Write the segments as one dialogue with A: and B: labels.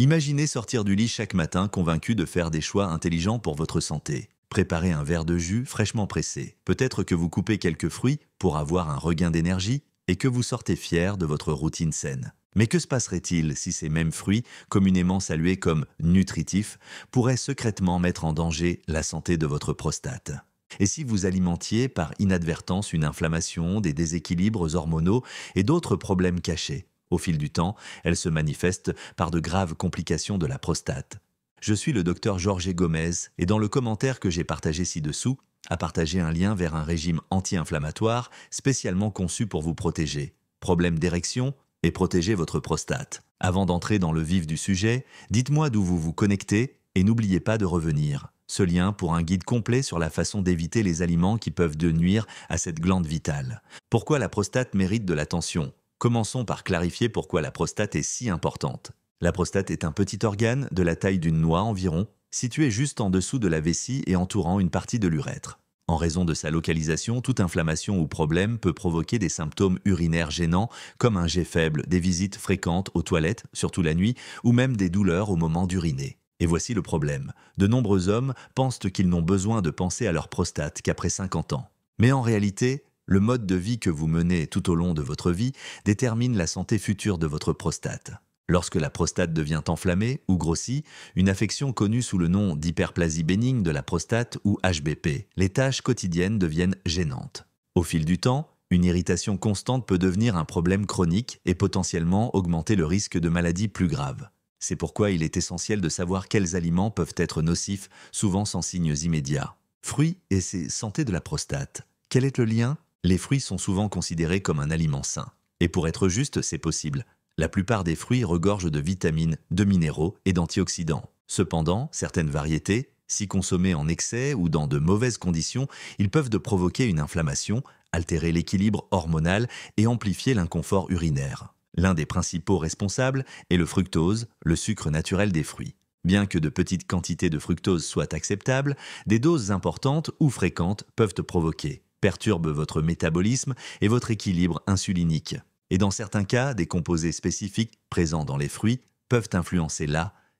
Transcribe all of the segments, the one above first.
A: Imaginez sortir du lit chaque matin convaincu de faire des choix intelligents pour votre santé. Préparez un verre de jus fraîchement pressé. Peut-être que vous coupez quelques fruits pour avoir un regain d'énergie et que vous sortez fier de votre routine saine. Mais que se passerait-il si ces mêmes fruits, communément salués comme nutritifs, pourraient secrètement mettre en danger la santé de votre prostate? Et si vous alimentiez par inadvertance une inflammation, des déséquilibres hormonaux et d'autres problèmes cachés? Au fil du temps, elles se manifestent par de graves complications de la prostate. Je suis le docteur Jorge Gomez et dans le commentaire que j'ai partagé ci-dessous, a partagé un lien vers un régime anti-inflammatoire spécialement conçu pour vous protéger. Problème d'érection et protéger votre prostate. Avant d'entrer dans le vif du sujet, dites-moi d'où vous vous connectez et n'oubliez pas de revenir. Ce lien pour un guide complet sur la façon d'éviter les aliments qui peuvent de nuire à cette glande vitale. Pourquoi la prostate mérite de l'attention? Commençons par clarifier pourquoi la prostate est si importante. La prostate est un petit organe de la taille d'une noix environ, situé juste en dessous de la vessie et entourant une partie de l'urètre. En raison de sa localisation, toute inflammation ou problème peut provoquer des symptômes urinaires gênants comme un jet faible, des visites fréquentes aux toilettes, surtout la nuit, ou même des douleurs au moment d'uriner. Et voici le problème. De nombreux hommes pensent qu'ils n'ont besoin de penser à leur prostate qu'après 50 ans. Mais en réalité, le mode de vie que vous menez tout au long de votre vie détermine la santé future de votre prostate. Lorsque la prostate devient enflammée ou grossit, une affection connue sous le nom d'hyperplasie bénigne de la prostate ou HBP, les tâches quotidiennes deviennent gênantes. Au fil du temps, une irritation constante peut devenir un problème chronique et potentiellement augmenter le risque de maladies plus graves. C'est pourquoi il est essentiel de savoir quels aliments peuvent être nocifs, souvent sans signes immédiats. Fruits et santé de la prostate. Quel est le lien? Les fruits sont souvent considérés comme un aliment sain. Et pour être juste, c'est possible. La plupart des fruits regorgent de vitamines, de minéraux et d'antioxydants. Cependant, certaines variétés, si consommées en excès ou dans de mauvaises conditions, ils peuvent provoquer une inflammation, altérer l'équilibre hormonal et amplifier l'inconfort urinaire. L'un des principaux responsables est le fructose, le sucre naturel des fruits. Bien que de petites quantités de fructose soient acceptables, des doses importantes ou fréquentes peuvent provoquer, perturbent votre métabolisme et votre équilibre insulinique. Et dans certains cas, des composés spécifiques présents dans les fruits peuvent influencer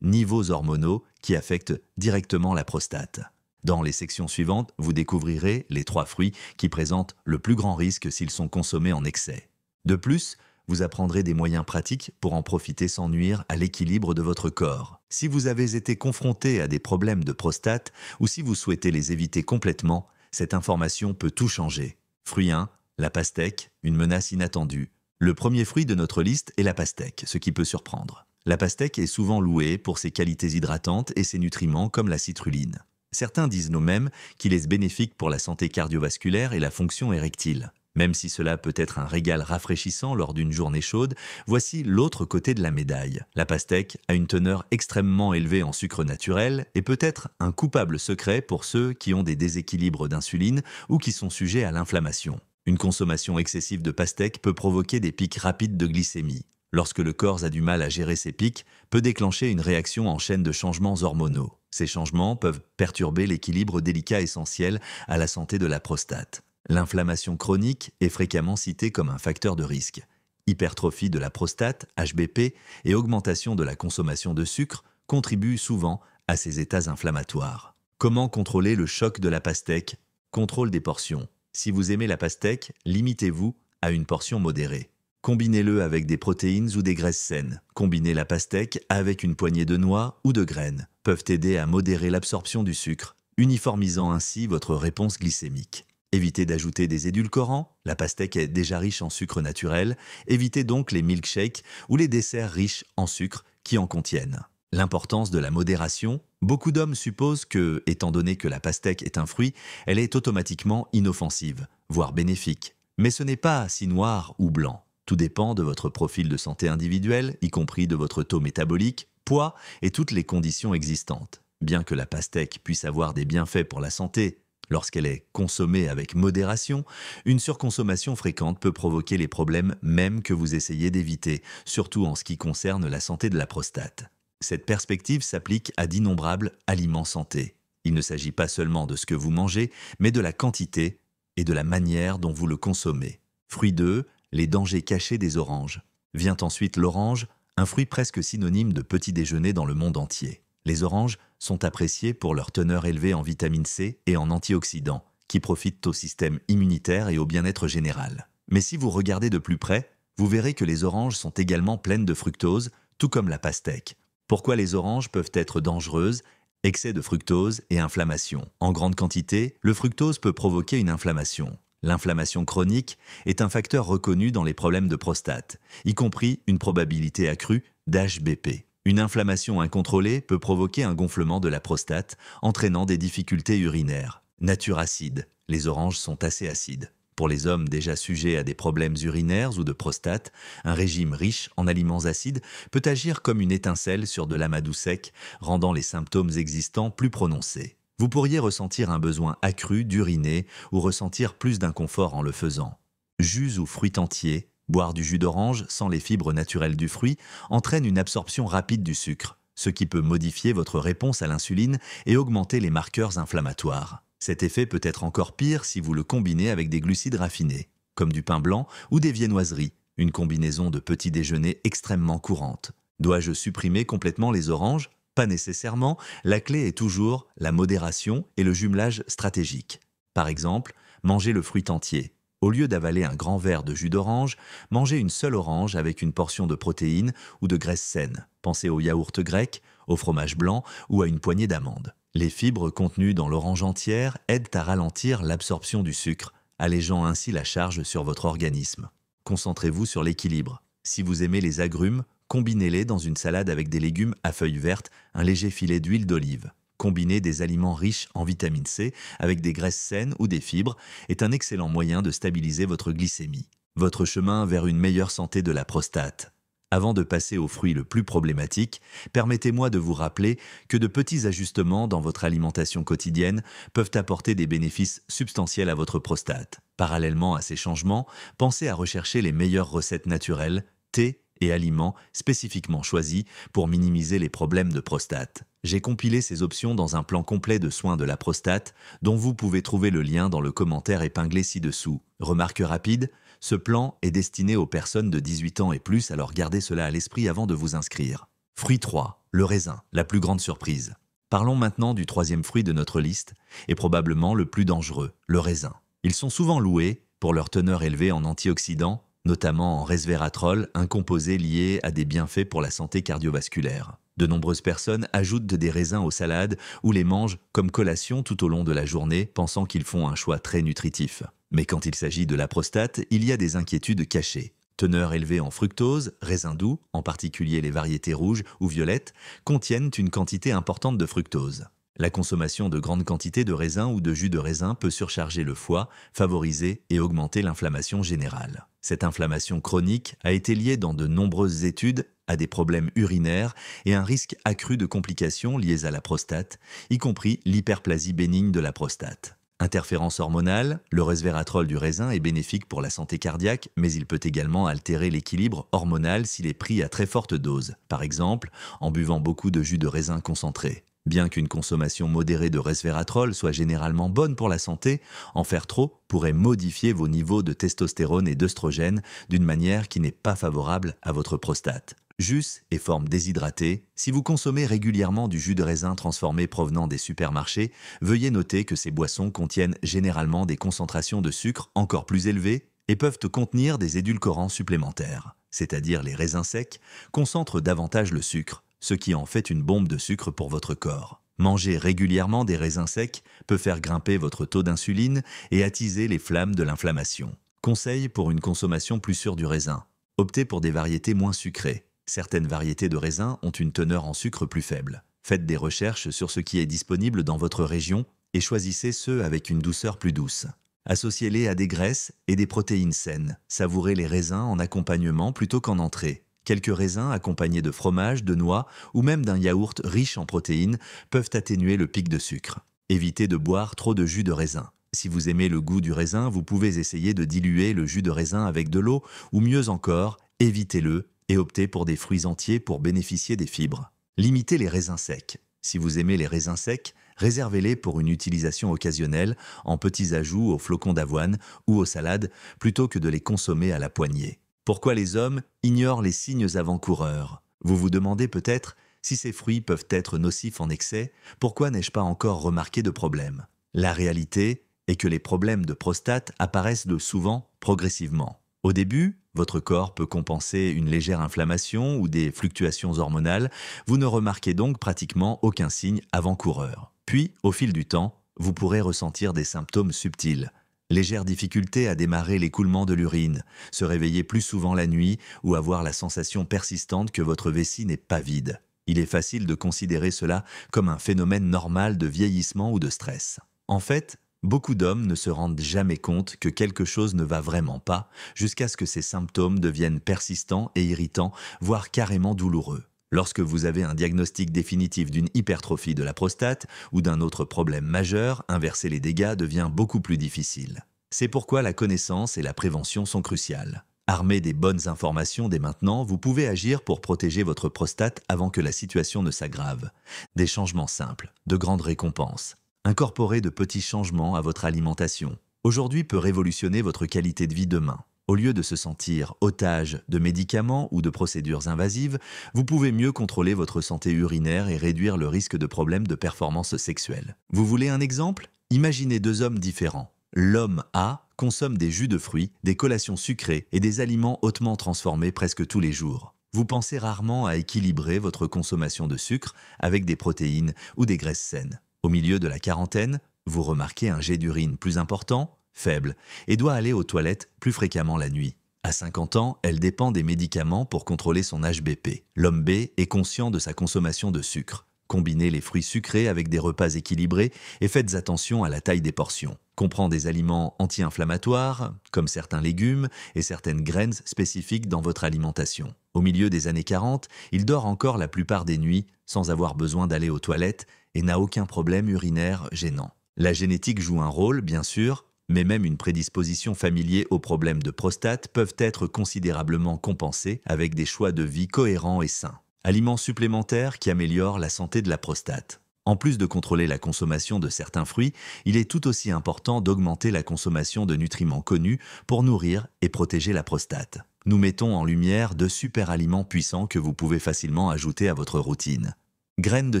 A: niveaux hormonaux qui affectent directement la prostate. Dans les sections suivantes, vous découvrirez les 3 fruits qui présentent le plus grand risque s'ils sont consommés en excès. De plus, vous apprendrez des moyens pratiques pour en profiter sans nuire à l'équilibre de votre corps. Si vous avez été confronté à des problèmes de prostate ou si vous souhaitez les éviter complètement, cette information peut tout changer. Fruit 1, la pastèque, une menace inattendue. Le premier fruit de notre liste est la pastèque, ce qui peut surprendre. La pastèque est souvent louée pour ses qualités hydratantes et ses nutriments comme la citrulline. Certains disent même qu'il est bénéfique pour la santé cardiovasculaire et la fonction érectile. Même si cela peut être un régal rafraîchissant lors d'une journée chaude, voici l'autre côté de la médaille. La pastèque a une teneur extrêmement élevée en sucre naturel et peut être un coupable secret pour ceux qui ont des déséquilibres d'insuline ou qui sont sujets à l'inflammation. Une consommation excessive de pastèque peut provoquer des pics rapides de glycémie. Lorsque le corps a du mal à gérer ces pics, peut déclencher une réaction en chaîne de changements hormonaux. Ces changements peuvent perturber l'équilibre délicat essentiel à la santé de la prostate. L'inflammation chronique est fréquemment citée comme un facteur de risque. Hypertrophie de la prostate, HBP, et augmentation de la consommation de sucre contribuent souvent à ces états inflammatoires. Comment contrôler le choc de la pastèque? Contrôle des portions. Si vous aimez la pastèque, limitez-vous à une portion modérée. Combinez-le avec des protéines ou des graisses saines. Combinez la pastèque avec une poignée de noix ou de graines. Peuvent aider à modérer l'absorption du sucre, uniformisant ainsi votre réponse glycémique. Évitez d'ajouter des édulcorants, la pastèque est déjà riche en sucre naturel, évitez donc les milkshakes ou les desserts riches en sucre qui en contiennent. L'importance de la modération, beaucoup d'hommes supposent que, étant donné que la pastèque est un fruit, elle est automatiquement inoffensive, voire bénéfique. Mais ce n'est pas si noir ou blanc. Tout dépend de votre profil de santé individuel, y compris de votre taux métabolique, poids et toutes les conditions existantes. Bien que la pastèque puisse avoir des bienfaits pour la santé, lorsqu'elle est consommée avec modération, une surconsommation fréquente peut provoquer les problèmes même que vous essayez d'éviter, surtout en ce qui concerne la santé de la prostate. Cette perspective s'applique à d'innombrables aliments santé. Il ne s'agit pas seulement de ce que vous mangez, mais de la quantité et de la manière dont vous le consommez. Fruit 2, les dangers cachés des oranges. Vient ensuite l'orange, un fruit presque synonyme de petit déjeuner dans le monde entier. Les oranges sont appréciées pour leur teneur élevée en vitamine C et en antioxydants, qui profitent au système immunitaire et au bien-être général. Mais si vous regardez de plus près, vous verrez que les oranges sont également pleines de fructose, tout comme la pastèque. Pourquoi les oranges peuvent être dangereuses? Excès de fructose et inflammation. En grande quantité, le fructose peut provoquer une inflammation. L'inflammation chronique est un facteur reconnu dans les problèmes de prostate, y compris une probabilité accrue d'HBP. Une inflammation incontrôlée peut provoquer un gonflement de la prostate, entraînant des difficultés urinaires. Nature acide. Les oranges sont assez acides. Pour les hommes déjà sujets à des problèmes urinaires ou de prostate, un régime riche en aliments acides peut agir comme une étincelle sur de l'amadou sec, rendant les symptômes existants plus prononcés. Vous pourriez ressentir un besoin accru d'uriner ou ressentir plus d'inconfort en le faisant. Jus ou fruits entiers, boire du jus d'orange sans les fibres naturelles du fruit entraîne une absorption rapide du sucre, ce qui peut modifier votre réponse à l'insuline et augmenter les marqueurs inflammatoires. Cet effet peut être encore pire si vous le combinez avec des glucides raffinés, comme du pain blanc ou des viennoiseries, une combinaison de petits déjeuners extrêmement courante. Dois-je supprimer complètement les oranges? Pas nécessairement, la clé est toujours la modération et le jumelage stratégique. Par exemple, mangez le fruit entier. Au lieu d'avaler un grand verre de jus d'orange, mangez une seule orange avec une portion de protéines ou de graisse saine. Pensez au yaourt grec, au fromage blanc ou à une poignée d'amandes. Les fibres contenues dans l'orange entière aident à ralentir l'absorption du sucre, allégeant ainsi la charge sur votre organisme. Concentrez-vous sur l'équilibre. Si vous aimez les agrumes, combinez-les dans une salade avec des légumes à feuilles vertes, un léger filet d'huile d'olive. Combiner des aliments riches en vitamine C avec des graisses saines ou des fibres est un excellent moyen de stabiliser votre glycémie. Votre chemin vers une meilleure santé de la prostate. Avant de passer au fruit le plus problématique, permettez-moi de vous rappeler que de petits ajustements dans votre alimentation quotidienne peuvent apporter des bénéfices substantiels à votre prostate. Parallèlement à ces changements, pensez à rechercher les meilleures recettes naturelles, thé et aliments spécifiquement choisis pour minimiser les problèmes de prostate. J'ai compilé ces options dans un plan complet de soins de la prostate dont vous pouvez trouver le lien dans le commentaire épinglé ci-dessous. Remarque rapide, ce plan est destiné aux personnes de 18 ans et plus, alors gardez cela à l'esprit avant de vous inscrire. Fruit 3, le raisin, la plus grande surprise. Parlons maintenant du troisième fruit de notre liste, et probablement le plus dangereux, le raisin. Ils sont souvent loués pour leur teneur élevée en antioxydants, notamment en resveratrol, un composé lié à des bienfaits pour la santé cardiovasculaire. De nombreuses personnes ajoutent des raisins aux salades ou les mangent comme collation tout au long de la journée, pensant qu'ils font un choix très nutritif. Mais quand il s'agit de la prostate, il y a des inquiétudes cachées. Teneur élevée en fructose, raisins doux, en particulier les variétés rouges ou violettes, contiennent une quantité importante de fructose. La consommation de grandes quantités de raisins ou de jus de raisin peut surcharger le foie, favoriser et augmenter l'inflammation générale. Cette inflammation chronique a été liée dans de nombreuses études à des problèmes urinaires et un risque accru de complications liées à la prostate, y compris l'hyperplasie bénigne de la prostate. Interférence hormonale, le resveratrol du raisin est bénéfique pour la santé cardiaque, mais il peut également altérer l'équilibre hormonal s'il est pris à très forte dose, par exemple en buvant beaucoup de jus de raisin concentré. Bien qu'une consommation modérée de resveratrol soit généralement bonne pour la santé, en faire trop pourrait modifier vos niveaux de testostérone et d'œstrogène d'une manière qui n'est pas favorable à votre prostate. Jus et forme déshydratée, si vous consommez régulièrement du jus de raisin transformé provenant des supermarchés, veuillez noter que ces boissons contiennent généralement des concentrations de sucre encore plus élevées et peuvent contenir des édulcorants supplémentaires, c'est-à-dire les raisins secs, concentrent davantage le sucre, ce qui en fait une bombe de sucre pour votre corps. Manger régulièrement des raisins secs peut faire grimper votre taux d'insuline et attiser les flammes de l'inflammation. Conseil pour une consommation plus sûre du raisin. Optez pour des variétés moins sucrées. Certaines variétés de raisins ont une teneur en sucre plus faible. Faites des recherches sur ce qui est disponible dans votre région et choisissez ceux avec une douceur plus douce. Associez-les à des graisses et des protéines saines. Savourez les raisins en accompagnement plutôt qu'en entrée. Quelques raisins accompagnés de fromage, de noix ou même d'un yaourt riche en protéines peuvent atténuer le pic de sucre. Évitez de boire trop de jus de raisin. Si vous aimez le goût du raisin, vous pouvez essayer de diluer le jus de raisin avec de l'eau ou mieux encore, évitez-le et optez pour des fruits entiers pour bénéficier des fibres. Limitez les raisins secs. Si vous aimez les raisins secs, réservez-les pour une utilisation occasionnelle en petits ajouts aux flocons d'avoine ou aux salades plutôt que de les consommer à la poignée. Pourquoi les hommes ignorent les signes avant-coureurs? Vous vous demandez peut-être si ces fruits peuvent être nocifs en excès, pourquoi n'ai-je pas encore remarqué de problème? La réalité est que les problèmes de prostate apparaissent de souvent progressivement. Au début, votre corps peut compenser une légère inflammation ou des fluctuations hormonales, vous ne remarquez donc pratiquement aucun signe avant-coureur. Puis, au fil du temps, vous pourrez ressentir des symptômes subtils. Légère difficulté à démarrer l'écoulement de l'urine, se réveiller plus souvent la nuit ou avoir la sensation persistante que votre vessie n'est pas vide. Il est facile de considérer cela comme un phénomène normal de vieillissement ou de stress. En fait, beaucoup d'hommes ne se rendent jamais compte que quelque chose ne va vraiment pas jusqu'à ce que ces symptômes deviennent persistants et irritants, voire carrément douloureux. Lorsque vous avez un diagnostic définitif d'une hypertrophie de la prostate ou d'un autre problème majeur, inverser les dégâts devient beaucoup plus difficile. C'est pourquoi la connaissance et la prévention sont cruciales. Armé des bonnes informations dès maintenant, vous pouvez agir pour protéger votre prostate avant que la situation ne s'aggrave. Des changements simples, de grandes récompenses. Incorporer de petits changements à votre alimentation. Aujourd'hui peut révolutionner votre qualité de vie demain. Au lieu de se sentir otage de médicaments ou de procédures invasives, vous pouvez mieux contrôler votre santé urinaire et réduire le risque de problèmes de performance sexuelle. Vous voulez un exemple? Imaginez deux hommes différents. L'homme A consomme des jus de fruits, des collations sucrées et des aliments hautement transformés presque tous les jours. Vous pensez rarement à équilibrer votre consommation de sucre avec des protéines ou des graisses saines. Au milieu de la quarantaine, vous remarquez un jet d'urine plus important, faible, et doit aller aux toilettes plus fréquemment la nuit. À 50 ans, elle dépend des médicaments pour contrôler son HBP. L'homme B est conscient de sa consommation de sucre. Combinez les fruits sucrés avec des repas équilibrés et faites attention à la taille des portions. Comprend des aliments anti-inflammatoires, comme certains légumes et certaines graines spécifiques dans votre alimentation. Au milieu des années 40, il dort encore la plupart des nuits sans avoir besoin d'aller aux toilettes et n'a aucun problème urinaire gênant. La génétique joue un rôle, bien sûr, mais même une prédisposition familière aux problèmes de prostate peuvent être considérablement compensés avec des choix de vie cohérents et sains. Aliments supplémentaires qui améliorent la santé de la prostate. En plus de contrôler la consommation de certains fruits, il est tout aussi important d'augmenter la consommation de nutriments connus pour nourrir et protéger la prostate. Nous mettons en lumière de super aliments puissants que vous pouvez facilement ajouter à votre routine. Graines de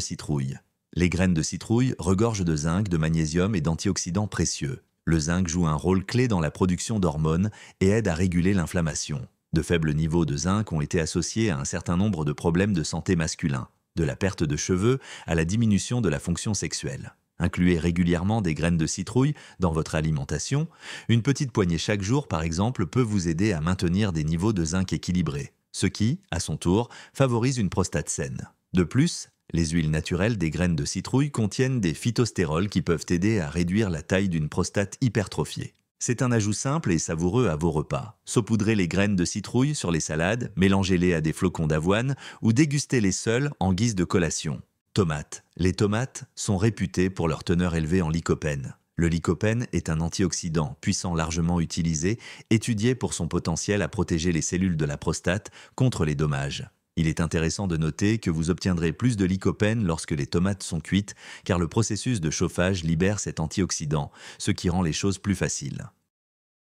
A: citrouille. Les graines de citrouille regorgent de zinc, de magnésium et d'antioxydants précieux. Le zinc joue un rôle clé dans la production d'hormones et aide à réguler l'inflammation. De faibles niveaux de zinc ont été associés à un certain nombre de problèmes de santé masculins, de la perte de cheveux à la diminution de la fonction sexuelle. Incluez régulièrement des graines de citrouille dans votre alimentation. Une petite poignée chaque jour, par exemple, peut vous aider à maintenir des niveaux de zinc équilibrés, ce qui, à son tour, favorise une prostate saine. De plus, les huiles naturelles des graines de citrouille contiennent des phytostérols qui peuvent aider à réduire la taille d'une prostate hypertrophiée. C'est un ajout simple et savoureux à vos repas. Saupoudrez les graines de citrouille sur les salades, mélangez-les à des flocons d'avoine ou dégustez-les seuls en guise de collation. Tomates. Les tomates sont réputées pour leur teneur élevée en lycopène. Le lycopène est un antioxydant puissant largement utilisé, étudié pour son potentiel à protéger les cellules de la prostate contre les dommages. Il est intéressant de noter que vous obtiendrez plus de lycopène lorsque les tomates sont cuites, car le processus de chauffage libère cet antioxydant, ce qui rend les choses plus faciles.